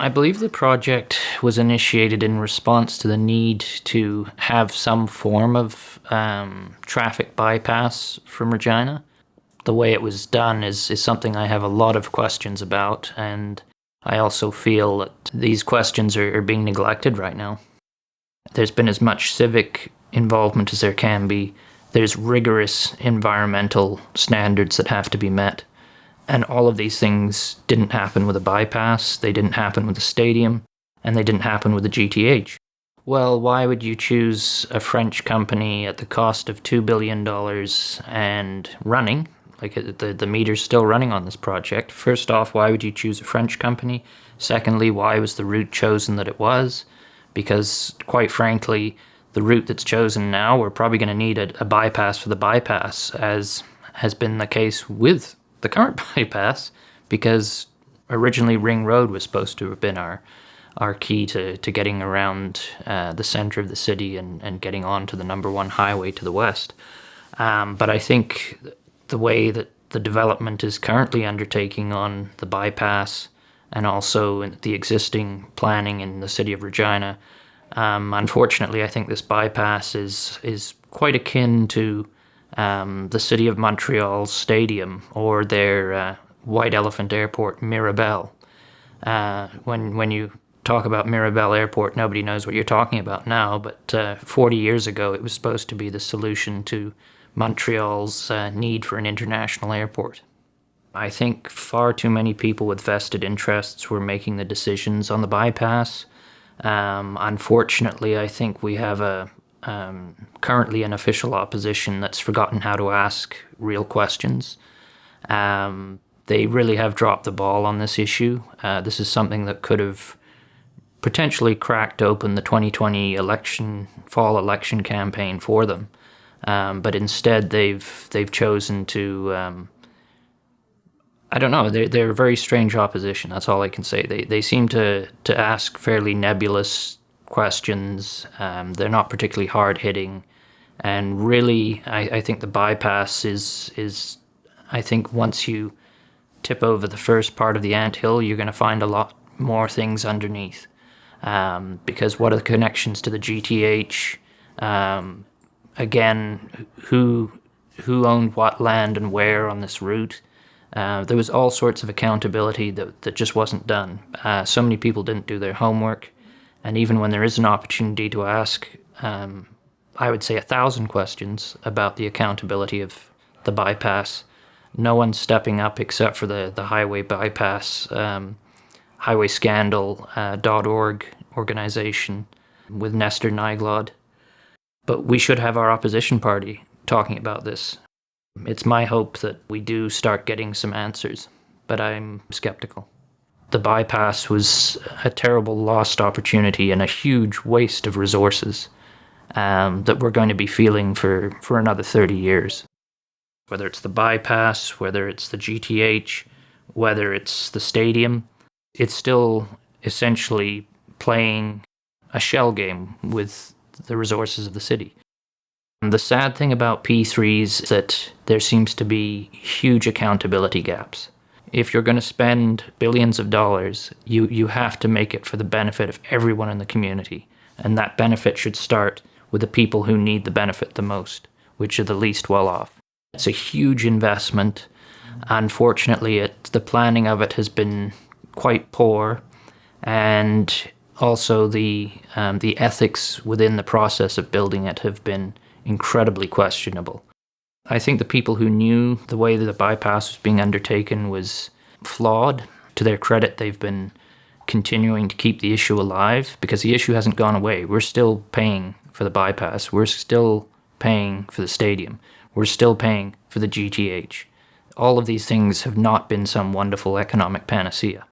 I believe the project was initiated in response to the need to have some form of traffic bypass from Regina. The way it was done is something I have a lot of questions about, and I also feel that these questions are being neglected right now. There's been as much civic involvement as there can be. There's rigorous environmental standards that have to be met. And all of these things didn't happen with a bypass, they didn't happen with a stadium, and they didn't happen with a GTH. Well, why would you choose a French company at the cost of $2 billion and running? Like the meter's still running on this project. First off, why would you choose a French company? Secondly, why was the route chosen that it was? Because, quite frankly, the route that's chosen now, we're probably going to need a bypass for the bypass, as has been the case with the current bypass, because originally Ring Road was supposed to have been our key to getting around the center of the city and getting onto the number one highway to the west. But I think the way that the development is currently undertaking on the bypass and also in the existing planning in the city of Regina, unfortunately, I think this bypass is quite akin to the City of Montreal's stadium or their White Elephant Airport, Mirabel. When you talk about Mirabel Airport, nobody knows what you're talking about now, but 40 years ago it was supposed to be the solution to Montreal's need for an international airport. I think far too many people with vested interests were making the decisions on the bypass. Unfortunately, I think we have currently an official opposition that's forgotten how to ask real questions. They really have dropped the ball on this issue. This is something that could have potentially cracked open the 2020 fall election campaign for them. But instead, they've chosen to. I don't know. They're a very strange opposition. That's all I can say. They seem to ask fairly nebulous questions. They're not particularly hard hitting, and really, I think the bypass is. I think once you tip over the first part of the anthill, you're going to find a lot more things underneath. Because what are the connections to the GTH? Again, who owned what land and where on this route? There was all sorts of accountability that just wasn't done. So many people didn't do their homework, and even when there is an opportunity to ask, I would say 1,000 questions about the accountability of the bypass, no one's stepping up except for the highway bypass, highwayscandal.org organization with Nestor Nyglod. But we should have our opposition party talking about this. It's my hope that we do start getting some answers, but I'm skeptical. The bypass was a terrible lost opportunity and a huge waste of resources that we're going to be feeling for another 30 years. Whether it's the bypass, whether it's the GTH, whether it's the stadium, it's still essentially playing a shell game with the resources of the city. The sad thing about P3s is that there seems to be huge accountability gaps. If you're going to spend billions of dollars, you have to make it for the benefit of everyone in the community. And that benefit should start with the people who need the benefit the most, which are the least well off. It's a huge investment. Unfortunately, the planning of it has been quite poor, and also the ethics within the process of building it have been incredibly questionable. I think the people who knew the way that the bypass was being undertaken was flawed. To their credit, they've been continuing to keep the issue alive because the issue hasn't gone away. We're still paying for the bypass. We're still paying for the stadium. We're still paying for the GTH. All of these things have not been some wonderful economic panacea.